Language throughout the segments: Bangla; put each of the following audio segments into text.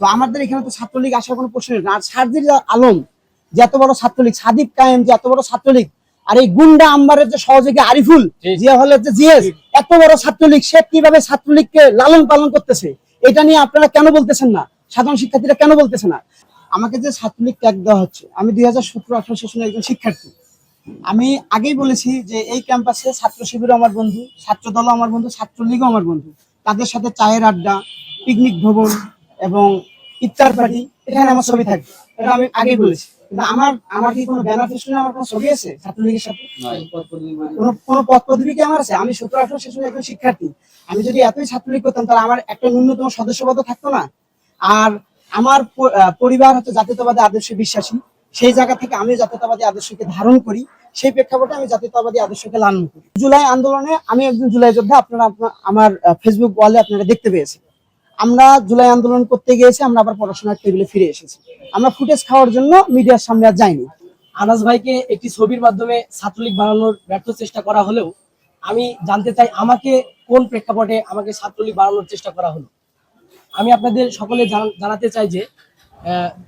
তো আমাদের এখানে তো ছাত্রলীগ আসার কোনো প্রশ্ন নেই। আর সার্জির আলম যে এত বড় ছাত্রলীগ, সাদিক কায়েম যে এত বড় ছাত্রলীগ, আর এই গুন্ডা আম্বারের যে সহযোগী আরিফুল জিয়া হলের যে জিএস এত বড় ছাত্রলীগ, সে কিভাবে ছাত্রলীগকে লালন পালন করতেছে, এটা নিয়ে আপনারা কেন বলতেছেন না? সাধারণ শিক্ষার্থীরা কেন বলতেছে না? আমাকে যে ছাত্রলীগ ট্যাগ দেওয়া হচ্ছে, আমি 2017-18 সেশনের একজন শিক্ষার্থী। আমি আগেই বলেছি যে এই ক্যাম্পাসে ছাত্র শিবিরও আমার বন্ধু, ছাত্র দলও আমার বন্ধু, ছাত্রলীগও আমার বন্ধু। তাদের সাথে চায়ের আড্ডা, পিকনিক ভ্রমণ এবং ইফতার পার্টি, এখানে আমার ছবি থাকবে, এটা আমি আগেই বলেছি। কিন্তু আমার কি কোনো ব্যানার ফেস্টুনে আমার কোনো ছবি আছে ছাত্রলীগের সাথে? কোনো পদ পদবি কি আমার আছে? আমি 17-18 সেশনের একজন শিক্ষার্থী। আমি যদি এতই ছাত্রলীগ করতাম তাহলে আমার একটা ন্যূনতম সদস্যপদ থাকতো না। আর আমার পরিবার হচ্ছে জাতীয়তাবাদী আদর্শে বিশ্বাসী, সেই জায়গা থেকে আমি জাতীয়তাবাদী আদর্শকে ধারণ করি, সেই প্রেক্ষাপটে আমি জাতীয়তাবাদী আদর্শকে লালন করি। জুলাই আন্দোলনে আমি একজন জুলাই যোদ্ধা, আপনারা আমার ফেসবুক ওয়ালে আপনারা দেখতে পেয়েছেন। আমরা জুলাই আন্দোলন করতে গিয়েছি, আমরা আবার পড়াশোনার টেবিলে ফিরে এসেছি। আমরা ফুটেজ খাওয়ার জন্য মিডিয়ার সামনে আর যাইনি। আনাস ভাইকে একটি ছবির মাধ্যমে ছাত্রলীগ বানানোর ব্যর্থ চেষ্টা করা হলেও আমি জানতে চাই আমাকে কোন প্রেক্ষাপটে আমাকে ছাত্রলীগ বানানোর চেষ্টা করা হলো। আমি আপনাদের সকলে জানাতে চাই যে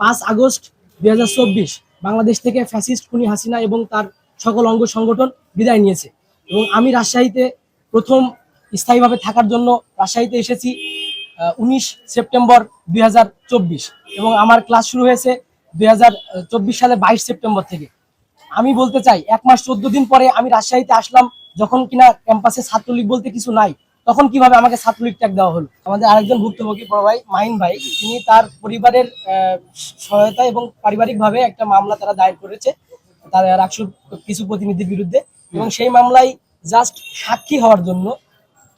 5 আগস্ট 2024 বাংলাদেশ থেকে ফ্যাসিস্ট খুনি হাসিনা এবং তার সকল অঙ্গ সংগঠন বিদায় নিয়েছে এবং আমি রাজশাহীতে প্রথম স্থায়ীভাবে থাকার জন্য রাজশাহীতে এসেছি 19 সেপ্টেম্বর 2024 এবং আমার ক্লাস শুরু হয়েছে 2024 সালে 22 সেপ্টেম্বর থেকে। আমি বলতে চাই 1 মাস 14 দিন পরে আমি রাজশাহীতে আসলাম, যখন কিনা ক্যাম্পাসে ছাত্রলীগ বলতে কিছু নাই, তখন কিভাবে আমাকে ছাত্রলীগ ট্যাগ দেওয়া হলো। আমাদের আরেকজন ভুক্তভোগী বড় ভাই মাহিন ভাই, তিনি তার পরিবারের সহায়তা এবং পারিবারিকভাবে একটা মামলা তারা দায়ের করেছে তার রাকসুর কিছু প্রতিনিধির বিরুদ্ধে এবং সেই মামলায় জাস্ট সাক্ষী হওয়ার জন্য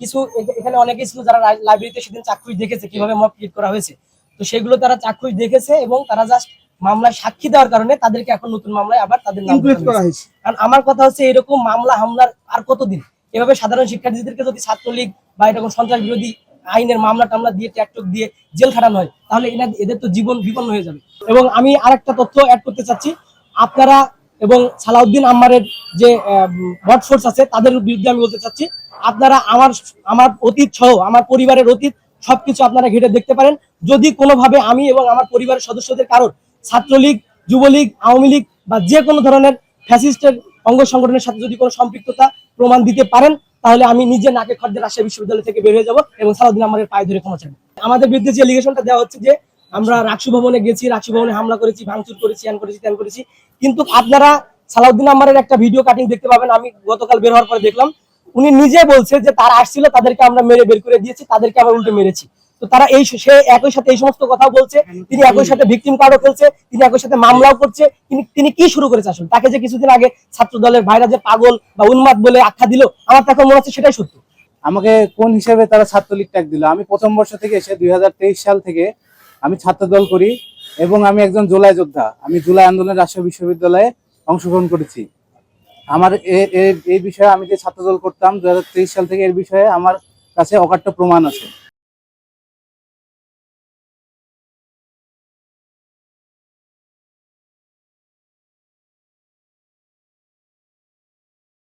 কিছু, এখানে অনেকে ছিল যারা লাইব্রেরিতে সেদিন চাক্ষুষ দেখেছে কিভাবে মব ক্রিয়েট করা হয়েছে, তো সেগুলো তারা চাক্ষুষ দেখেছে এবং তারা জাস্ট মামলায় সাক্ষী দেওয়ার কারণে তাদেরকে এখন নতুন মামলায় আবার তাদের নাম করা হয়েছে। কারণ আমার কথা হচ্ছে এরকম মামলা হামলার আর কতদিন এভাবে সাধারণ শিক্ষার্থীদেরকে যদি ছাত্রলীগ বা এরকম সন্ত্রাস বিরোধী আইনের মামলা টামলা দিয়ে ট্যাকটক দিয়ে জেল খাটানো হয় তাহলে এদের তো জীবন বিপন্ন হয়ে যাবে। এবং আমি আরেকটা তথ্য অ্যাড করতে চাচ্ছি, আপনারা এবং সালাউদ্দিন আম্মারের যে বট ফোর্স আছে তাদের বিরুদ্ধে আমি বলতে চাচ্ছি, আপনারা আমার অতীত সহ আমার পরিবারের অতীত সবকিছু আপনারা ঘেটে দেখতে পারেন। যদি কোনোভাবে আমি এবং আমার পরিবারের সদস্যদের কারোর ছাত্রলীগ, যুবলীগ, আওয়ামী লীগ বা যে কোনো ধরনের ফ্যাসিস্টের অঙ্গ সংগঠনের সাথে যদি কোনো সম্পৃক্ততা প্রমাণ দিতে পারেন তাহলে আমি নিজে নাকে খদ্দের রাজশাহী বিশ্ববিদ্যালয় থেকে বের হয়ে যাবো এবং সালাউদ্দিন আমাদের পায়ে ধরে ক্ষমা চাইবো। আমাদের বিরুদ্ধে যে এলিগেশনটা দেওয়া হচ্ছে যে আমরা রাকসু ভবনে গেছি, রাকসু ভবনে হামলা করেছি, ভাঙচুর করেছি, ত্যান করেছি, কিন্তু আপনারা সালাউদ্দিন আম্মারের একটা ভিডিও কাটিং দেখতে পাবেন। আমি গতকাল বের হওয়ার পরে দেখলাম উনি নিজে বলছে যে তারা আসছিল, তাদেরকে আমরা মেরে বের করে দিয়েছি, তাদেরকে আমরা উল্টে মেরেছি। তো তারা সে একই সাথে এই সমস্ত কথা বলছে, তিনি একই সাথে ভিকটিম কার্ডও খেলছে, তিনি একই সাথে মামলাও করছে। তিনি কি শুরু করেছে আসলে? তাকে যে কিছুদিন আগে ছাত্র দলের ভাইরা যে পাগল বা উন্মাদ বলে আখ্যা দিল, আমার তখন মনে হচ্ছে সেটাই সত্য। আমাকে কোন হিসেবে তারা ছাত্রলীগ ট্যাগ দিল? আমি প্রথম বর্ষ থেকে এসে 2023 সাল থেকে আমি ছাত্র দল করি এবং আমি একজন জুলাই যোদ্ধা। আমি জুলাই আন্দোলনে রাজশাহী বিশ্ববিদ্যালয়ে অংশগ্রহণ করেছি। আমার এই বিষয়ে আমি যে ছাত্র দল করতাম 2023 সাল থেকে, এর বিষয়ে আমার কাছে অকাট্য প্রমাণ আছে।